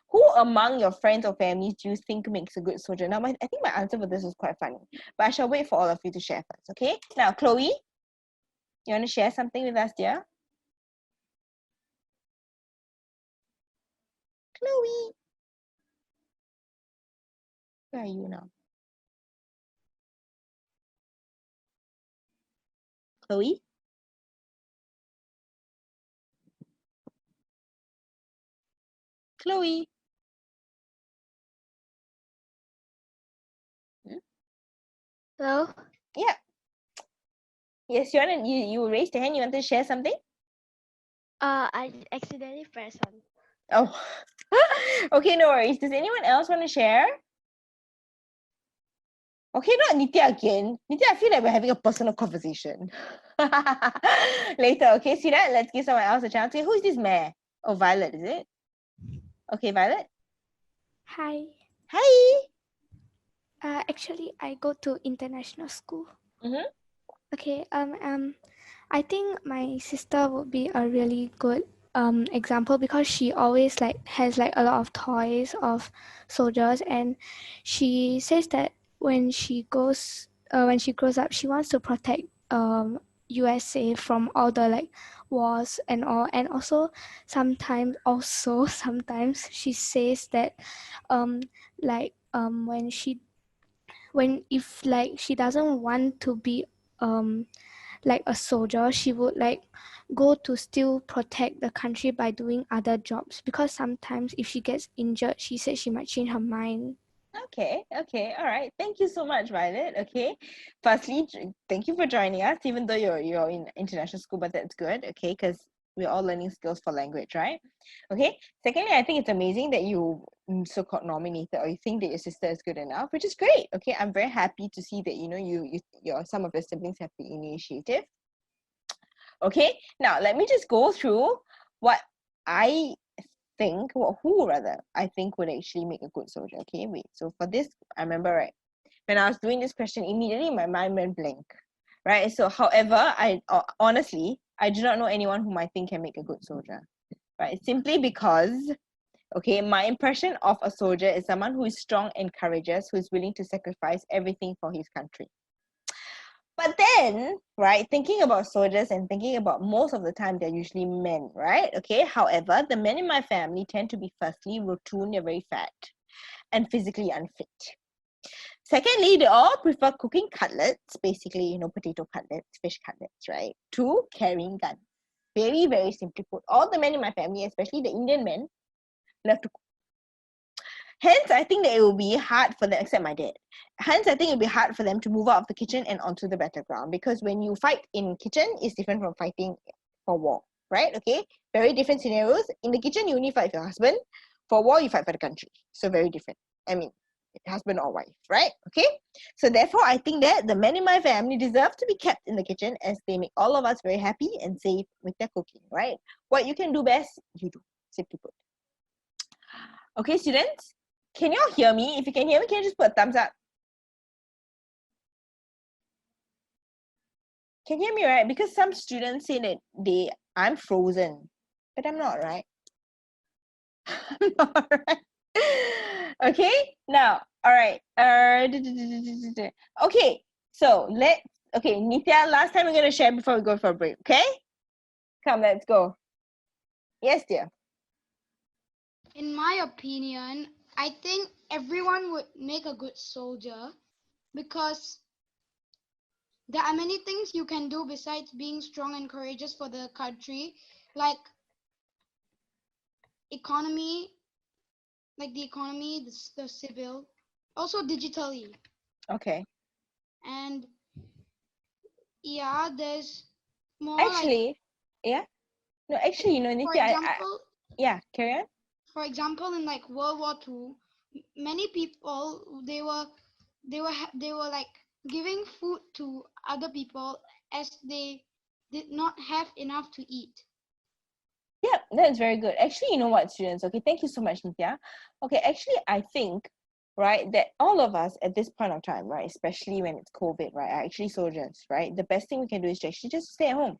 who among your friends or families do you think makes a good soldier? Now, I think my answer for this is quite funny, but I shall wait for all of you to share first, okay? Now, Chloe, you want to share something with us, dear? Chloe, where are you now? Chloe? Chloe?
Hello?
Yeah. Yes, you raised your hand. You want to share something?
I accidentally pressed on.
Oh. Okay, no worries. Does anyone else want to share? Okay, not Nitya again. Nitya, I feel like we're having a personal conversation. Later, okay, see that? Let's give someone else a chance. Okay, who is this Mare? Oh, Violet, is it? Okay, Violet.
Hi.
Hi.
Actually, I go to international school.
Mm-hmm.
Okay. I think my sister would be a really good example because she always has a lot of toys of soldiers, and she says that when she grows up, she wants to protect USA from all the wars and all. And also sometimes she says that when if she doesn't want to be like a soldier, she would go to still protect the country by doing other jobs, because sometimes if she gets injured, she said she might change her mind.
Okay, all right. Thank you so much, Violet. Okay. Firstly, thank you for joining us, even though you're in international school, but that's good, okay, because we're all learning skills for language, right? Okay. Secondly, I think it's amazing that you so-called nominated, or you think that your sister is good enough, which is great. Okay. I'm very happy to see that your some of your siblings have the initiative. Okay. Now let me just go through what I think, well, who rather I think would actually make a good soldier. Okay, wait. So for this, I remember, right, when I was doing this question, immediately my mind went blank. Right. So, however, honestly, I do not know anyone whom I think can make a good soldier. Right. Simply because, okay, my impression of a soldier is someone who is strong and courageous, who is willing to sacrifice everything for his country. But then, right, thinking about soldiers and thinking about most of the time, they're usually men, right? Okay. However, the men in my family tend to be firstly rotund, they're very fat, and physically unfit. Secondly, they all prefer cooking cutlets, basically, potato cutlets, fish cutlets, right? To carrying guns. Very, very simply put. All the men in my family, especially the Indian men, love to cook. Hence, I think that it will be hard for them, except my dad. Hence, I think it'll be hard for them to move out of the kitchen and onto the battleground, because when you fight in kitchen, it's different from fighting for war, right? Okay, very different scenarios. In the kitchen, you only fight for your husband. For war, you fight for the country. So very different. I mean, husband or wife, right? Okay, so therefore, I think that the men in my family deserve to be kept in the kitchen, as they make all of us very happy and safe with their cooking, right? What you can do best, you do. Simply put. Okay, students, can you all hear me? If you can hear me, can you just put a thumbs up? Can you hear me, right? Because some students say that I'm frozen, but I'm not, right? I'm not, right? Okay, now, all right. Okay, so okay, Nitya, last time we're going to share before we go for a break, okay? Come, let's go. Yes, dear.
In my opinion, I think everyone would make a good soldier because there are many things you can do besides being strong and courageous for the country, like economy, the civil, also digitally.
Okay.
And yeah, there's more like,
Actually, yeah. No, actually,
for
Nitya,
example,
yeah, carry on.
in like World War II, many people they were like giving food to other people as they did not have enough to eat.
Yeah, that's very good. Actually, you know what, students? Okay, thank you so much, Nitya. Okay, actually, I think, right, that all of us at this point of time, right, especially when it's COVID, right, are actually soldiers, right? The best thing we can do is to actually just stay at home,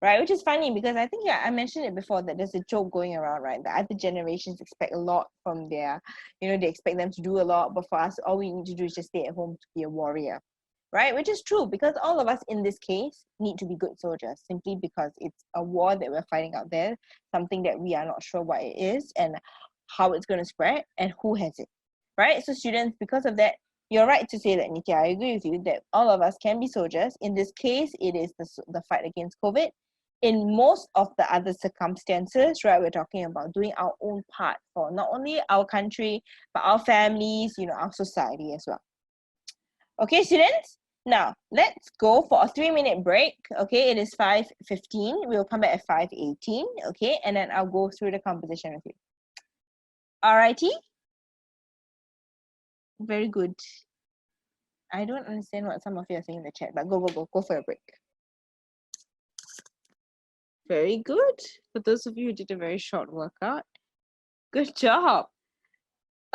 right? Which is funny because I think, yeah, I mentioned it before, that there's a joke going around, right? The other generations expect a lot from they expect them to do a lot, but for us, all we need to do is just stay at home to be a warrior, right? Which is true, because all of us in this case need to be good soldiers, simply because it's a war that we're fighting out there, something that we are not sure what it is and how it's going to spread and who has it, right? So students, because of that, you're right to say that, Nitya. I agree with you that all of us can be soldiers. In this case, it is the fight against COVID. In most of the other circumstances, right, we're talking about doing our own part for not only our country, but our families, our society as well. Okay, students? Now, let's go for a 3-minute break. Okay, it is 5:15. We'll come back at 5:18. Okay, and then I'll go through the composition with you. Alrighty? Very good. I don't understand what some of you are saying in the chat, but go for a break. Very good. For those of you who did a very short workout, good job.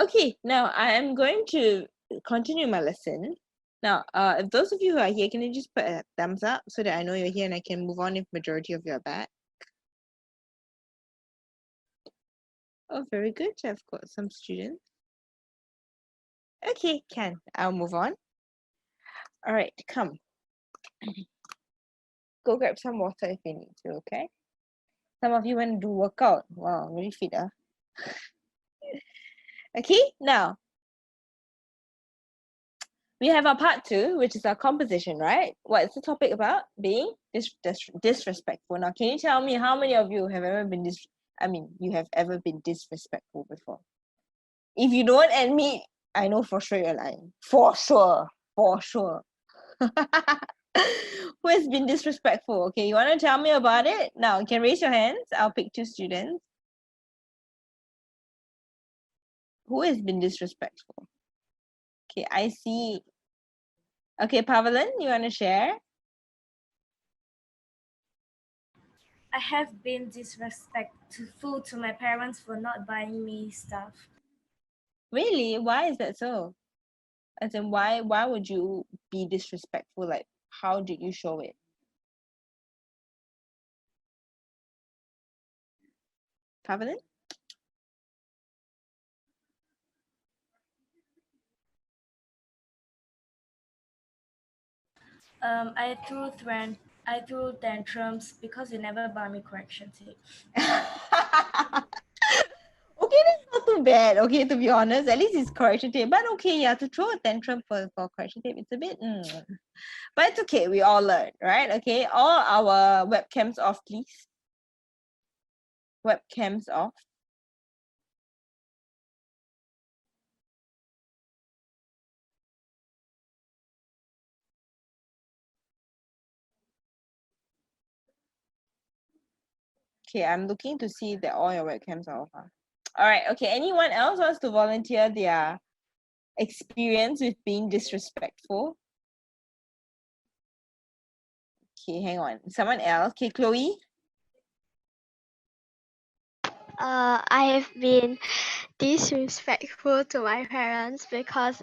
Okay, now I am going to continue my lesson. Now, if those of you who are here, can you just put a thumbs up so that I know you're here and I can move on if majority of you are back? Oh, very good. I've got some students. Okay, I'll move on. All right, come. Go grab some water if you need to, okay? Some of you want to do workout. Wow, very fit, huh? Okay, now we have our part 2, which is our composition, right? What is the topic about? Being disrespectful. Now, can you tell me how many of you have ever been you have ever been disrespectful before? If you don't admit, I know for sure you're lying. For sure. Who has been disrespectful? Okay, you want to tell me about it? Now, you can raise your hands. I'll pick 2 students. Who has been disrespectful? Okay, I see. Okay, Pavelin, you want to share?
I have been disrespectful to my parents for not buying me stuff.
Really? Why is that so? As in, why would you be disrespectful? Like, how did you show it? Pavelin?
I threw tantrums because they never buy me correction tape.
Okay, that's not too bad. Okay, to be honest, at least it's correction tape. But okay, yeah, to throw a tantrum for correction tape, it's a bit. But it's okay. We all learn, right? Okay, all our webcams off, please. Webcams off. Okay, I'm looking to see that all your webcams are off. All right. Okay. Anyone else wants to volunteer their experience with being disrespectful? Okay, hang on. Someone else. Okay, Chloe.
I have been disrespectful to my parents because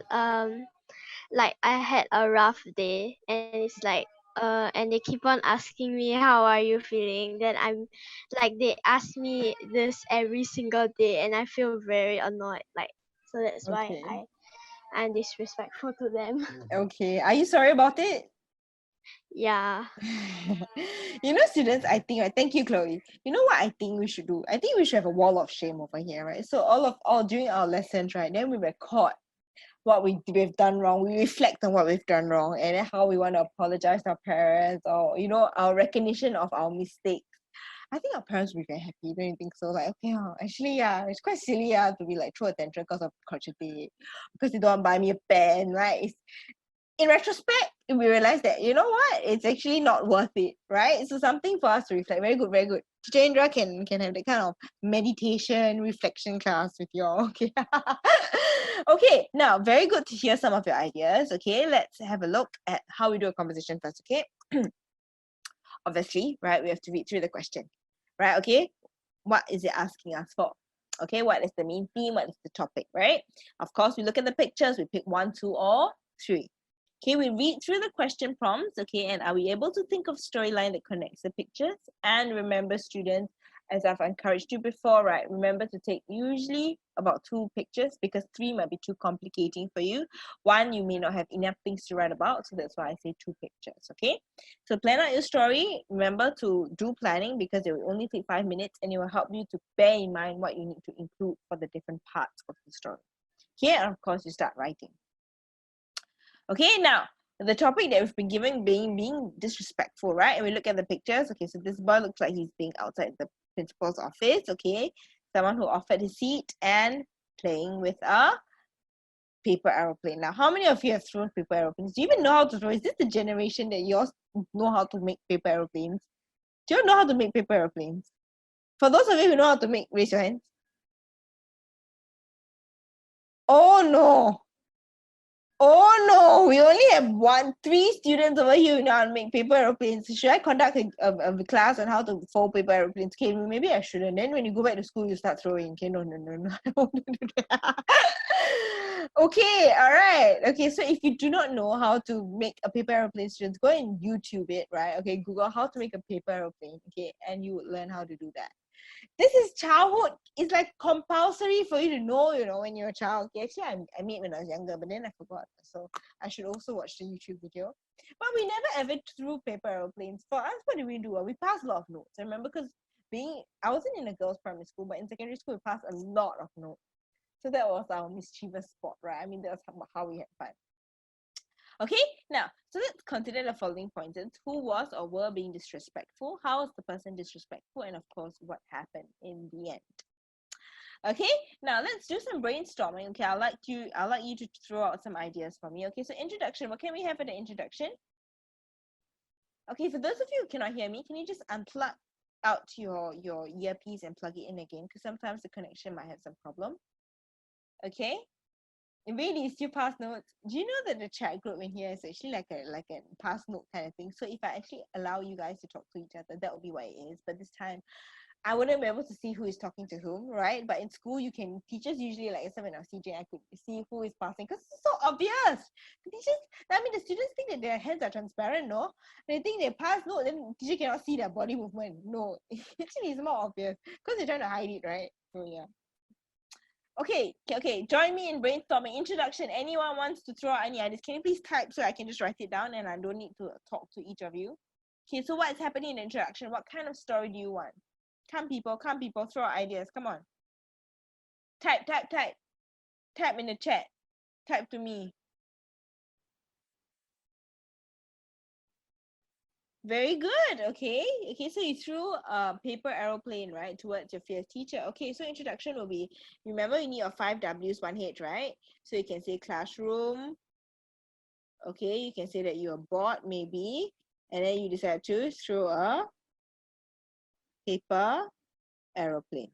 like I had a rough day and it's like and they keep on asking me how are you feeling, then I'm like they ask me this every single day and I feel very annoyed, like, so that's why
Okay.
I'm disrespectful to them.
Okay. Are you sorry about it?
Yeah.
Students, I think, right? Thank you, Chloe. You know what I think we should do? I think we should have a wall of shame over here, right? So all during our lessons, right? Then we record what we've done wrong. We reflect on what we've done wrong and then how we want to apologize to our parents or our recognition of our mistakes. I think our parents will be very happy, don't you think so? Like, okay, actually, yeah, it's quite silly to be like throw attention because of culture day, because they don't want to buy me a pen, right? In retrospect, we realize that, you know what, it's actually not worth it, right? So something for us to reflect. Very good, very good. Teacher Indra can have that kind of meditation reflection class with you all. Okay. Okay, now very good to hear some of your ideas. Okay, let's have a look at how we do a composition first. Okay. Obviously, right, we have to read through the question, right? Okay, what is it asking us for? Okay, what is the main theme? What is the topic, right? Of course, we look at the pictures, we pick 1, 2, or 3. Okay, we read through the question prompts, okay, and are we able to think of storyline that connects the pictures? And remember, students, as I've encouraged you before, right, remember to take usually about 2 pictures because 3 might be too complicating for you. 1, you may not have enough things to write about, so that's why I say 2 pictures, okay? So plan out your story. Remember to do planning because it will only take 5 minutes and it will help you to bear in mind what you need to include for the different parts of the story. Okay, and of course, you start writing. Okay, now the topic that we've been given being disrespectful, right? And we look at the pictures. Okay, so this boy looks like he's being outside the principal's office. Okay, someone who offered his seat and playing with a paper aeroplane. Now, how many of you have thrown paper aeroplanes? Do you even know how to throw? Is this the generation that you all know how to make paper aeroplanes? Do you know how to make paper aeroplanes? For those of you who know how to make, raise your hands. Oh no! Oh no, we only have three students over here who know how to make paper aeroplanes. Should I conduct a class on how to fold paper aeroplanes? Okay, maybe I shouldn't. Then when you go back to school, you start throwing. Okay, no. I won't do that. Okay, all right. Okay, so if you do not know how to make a paper aeroplane, students, go and YouTube it, right? Okay, Google how to make a paper aeroplane, okay, and you will learn how to do that. This is childhood. It's like compulsory for you to know, when you're a child. Okay, actually, I made when I was younger, but then I forgot. So I should also watch the YouTube video. But we never ever threw paper aeroplanes. For us, what did we do? We passed a lot of notes. I remember because I wasn't in a girls' primary school, but in secondary school, we passed a lot of notes. So that was our mischievous spot, right? I mean, that's how we had fun. Okay, now, so let's consider the following points. Who was or were being disrespectful? How was the person disrespectful? And of course, what happened in the end? Okay, now let's do some brainstorming. Okay, I'd like you to throw out some ideas for me. Okay, so introduction. What can we have for the introduction? Okay, for those of you who cannot hear me, can you just unplug out your earpiece and plug it in again? Because sometimes the connection might have some problem. Okay. Really, still pass notes. Do you know that the chat group in here is actually like a pass note kind of thing? So if I actually allow you guys to talk to each other, that would be what it is. But this time, I wouldn't be able to see who is talking to whom, right? But in school, teachers usually, like when I was teaching, I could see who is passing because it's so obvious. The students think that their hands are transparent, no? They think they pass note, then the teacher cannot see their body movement. No, actually, it's more obvious because they're trying to hide it, right? So yeah. Okay, join me in brainstorming. Introduction. Anyone wants to throw out any ideas? Can you please type so I can just write it down and I don't need to talk to each of you? Okay, so what's happening in the introduction? What kind of story do you want? Come people, throw out ideas. Come on. Type. Type in the chat. Type to me. Very good. Okay, so you threw a paper aeroplane, right, towards your fierce teacher. Okay, so introduction will be, remember you need your 5 W's, 1 H, right? So you can say classroom. Okay, you can say that you're bored maybe, and then you decide to throw a paper aeroplane.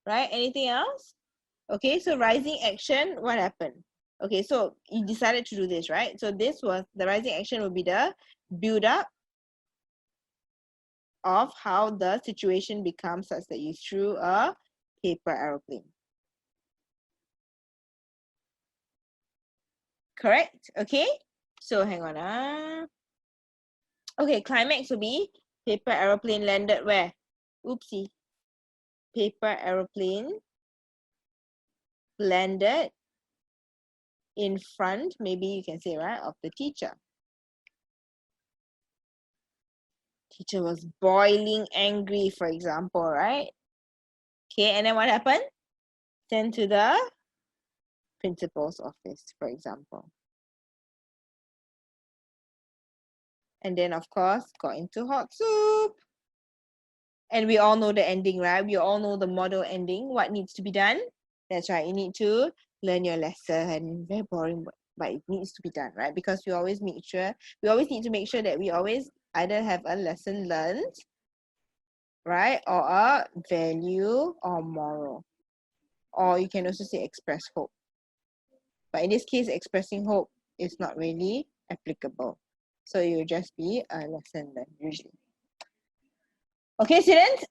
Right, anything else? Okay, so rising action, what happened? Okay, so you decided to do this, right? So this was, the rising action will be the build up of how the situation becomes such that you threw a paper aeroplane. Correct? Okay, so hang on. Okay, climax will be paper aeroplane landed where? Oopsie. Paper aeroplane landed in front, maybe you can say, right, of the teacher. Teacher was boiling angry, for example, right? Okay, and then what happened? Sent to the principal's office, for example. And then, of course, got into hot soup. And we all know the ending, right? We all know the model ending. What needs to be done? That's right. You need to learn your lesson. Very boring, but it needs to be done, right? Because we always need to make sure that we always either have a lesson learned, right? Or a value or moral. Or you can also say express hope. But in this case, expressing hope is not really applicable. So it will just be a lesson learned usually. Okay, students.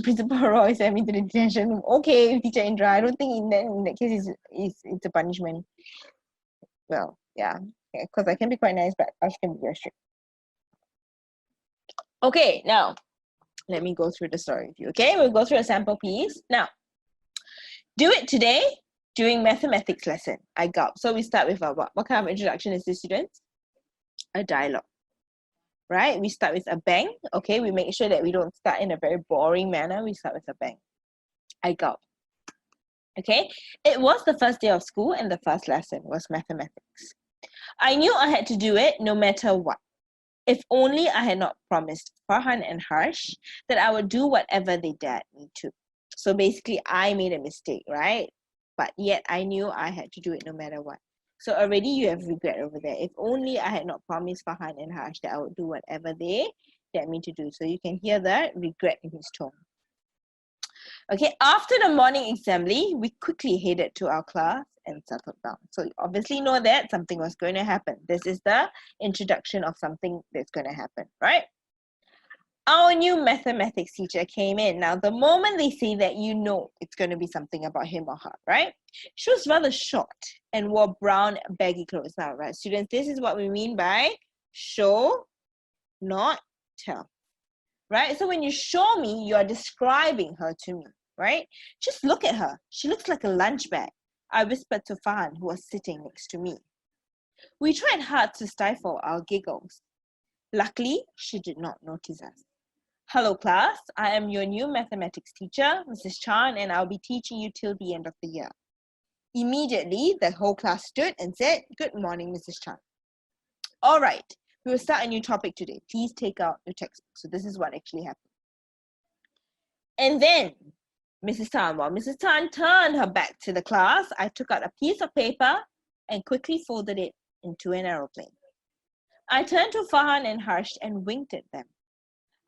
Principal Roy sent me to the detention room. Okay, teacher Indra. I don't think in that case it's a punishment. Well, yeah, because I can be quite nice, but I can be very strict. Okay, now let me go through the story with you. Okay, we'll go through a sample piece. Now, do it today during mathematics lesson. I got. So we start with what kind of introduction is this, students? A dialogue. Right? We start with a bang. Okay, we make sure that we don't start in a very boring manner. We start with a bang. I got. Okay, it was the first day of school and the first lesson was mathematics. I knew I had to do it no matter what. If only I had not promised Farhan and Harsh that I would do whatever they dared me to. So basically, I made a mistake, right? But yet I knew I had to do it no matter what. So already you have regret over there. If only I had not promised Farhan and Harsh that I would do whatever they dared me to do. So you can hear the regret in his tone. Okay, after the morning assembly, we quickly headed to our class and settled down. So you obviously know that something was going to happen. This is the introduction of something that's going to happen, right? Our new mathematics teacher came in. Now, the moment they say that, you know it's going to be something about him or her, right? She was rather short and wore brown baggy clothes. Now, right, students, this is what we mean by show, not tell, right? So when you show me, you are describing her to me, right? Just look at her. She looks like a lunch bag, I whispered to Farhan, who was sitting next to me. We tried hard to stifle our giggles. Luckily, she did not notice us. Hello class, I am your new mathematics teacher, Mrs. Chan, and I'll be teaching you till the end of the year. Immediately, the whole class stood and said, "Good morning, Mrs. Chan." All right, we will start a new topic today. Please take out your textbook. So this is what actually happened. And then, while Mrs. Tan turned her back to the class, I took out a piece of paper and quickly folded it into an aeroplane. I turned to Farhan and Harsh and winked at them.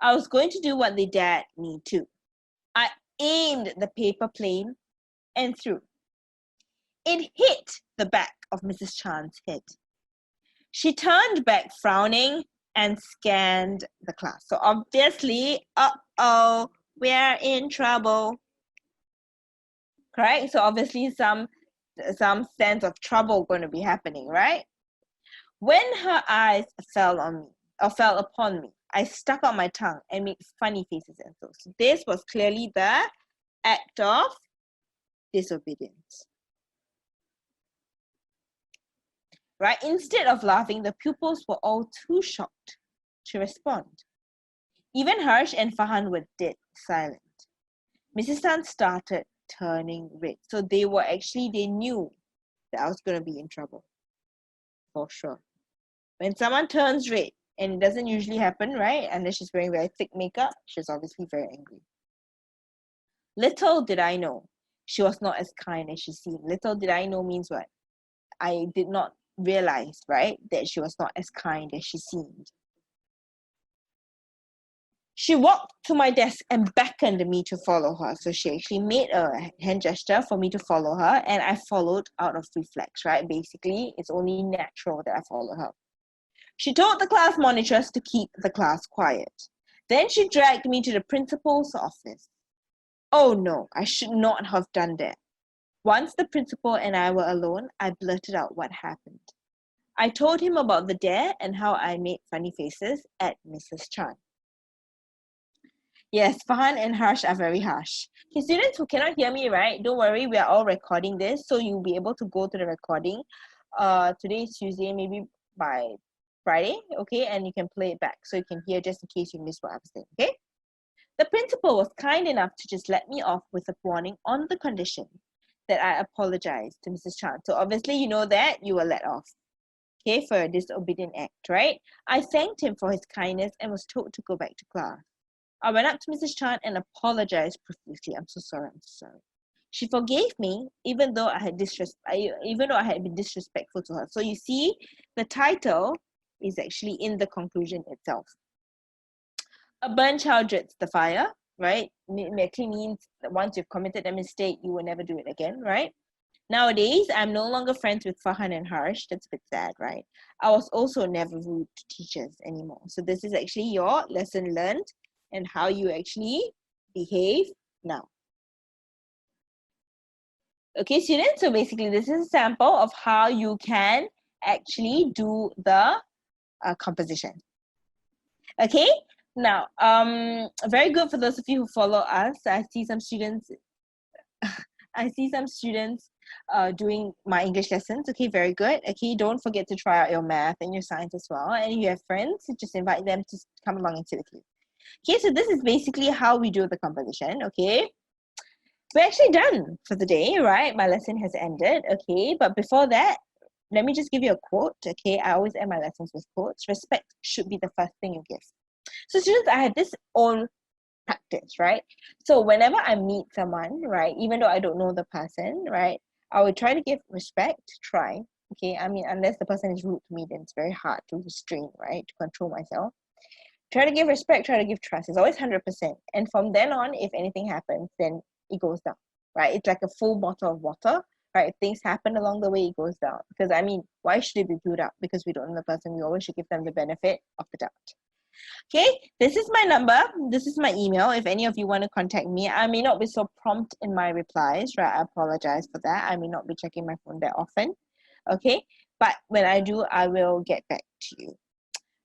I was going to do what they dared me to. I aimed the paper plane and threw. It hit the back of Mrs. Chan's head. She turned back frowning and scanned the class. So obviously, uh-oh, we're in trouble. Correct? So obviously some sense of trouble going to be happening, right? When her eyes fell upon me, I stuck out my tongue and made funny faces and so. So this was clearly the act of disobedience. Right? Instead of laughing, the pupils were all too shocked to respond. Even Harsh and Farhan were dead silent. Mrs. Tan started turning red. So they knew that I was going to be in trouble. For sure. When someone turns red, and it doesn't usually happen, right? Unless she's wearing very thick makeup, she's obviously very angry. Little did I know, she was not as kind as she seemed. Little did I know means what? I did not realize, right, that she was not as kind as she seemed. She walked to my desk and beckoned me to follow her. So she actually made a hand gesture for me to follow her, and I followed out of reflex, right? Basically, it's only natural that I follow her. She told the class monitors to keep the class quiet. Then she dragged me to the principal's office. Oh no, I should not have done that. Once the principal and I were alone, I blurted out what happened. I told him about the dare and how I made funny faces at Mrs. Chan. Yes, Farhan and Harsh are very harsh. Okay, students who cannot hear me, right? Don't worry, we are all recording this, so you'll be able to go to the recording. Today is Tuesday, maybe by Friday, okay? And you can play it back so you can hear just in case you missed what I was saying, okay? The principal was kind enough to just let me off with a warning on the condition that I apologize to Mrs. Chan. So obviously you know that you were let off, okay, for a disobedient act, right? I thanked him for his kindness and was told to go back to class. I went up to Mrs. Chan and apologized profusely. I'm so sorry. She forgave me, even though I had been disrespectful to her. So you see, the title is actually in the conclusion itself. A burnt child dreads the fire, right? It actually means that once you've committed a mistake, you will never do it again, right? Nowadays, I'm no longer friends with Farhan and Harsh. That's a bit sad, right? I was also never rude to teachers anymore. So this is actually your lesson learned and how you actually behave now. Okay, students, so basically this is a sample of how you can actually do the composition. Okay, now, very good for those of you who follow us. I see some students doing my English lessons. Okay, very good. Okay, don't forget to try out your math and your science as well. And if you have friends, just invite them to come along and sit with you. Okay, so this is basically how we do the composition, okay? we're actually done for the day, right? My lesson has ended, okay? But before that, let me just give you a quote, okay? I always end my lessons with quotes. Respect should be the first thing you give. So students, I have this own practice, right? So whenever I meet someone, right, even though I don't know the person, right, I will try to give respect, try, okay? I mean, unless the person is rude to me, then it's very hard to restrain, right, to control myself. Try to give respect, try to give trust. It's always 100%. And from then on, if anything happens, then it goes down, right? It's like a full bottle of water, right? If things happen along the way, it goes down. Because, I mean, why should it be built up? Because we don't know the person. We always should give them the benefit of the doubt. Okay, this is my number. This is my email. If any of you want to contact me, I may not be so prompt in my replies, right? I apologize for that. I may not be checking my phone that often. Okay, but when I do, I will get back to you.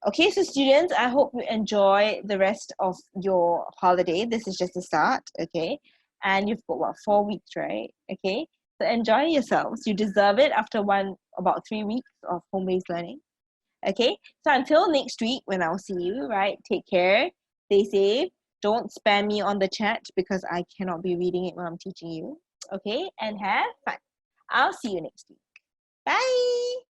Okay, so students, I hope you enjoy the rest of your holiday. This is just the start, okay? And you've got, what, 4 weeks, right? Okay, so enjoy yourselves. You deserve it after about 3 weeks of home-based learning. Okay, so until next week when I'll see you, right? Take care, stay safe. Don't spam me on the chat because I cannot be reading it when I'm teaching you. Okay, and have fun. I'll see you next week. Bye.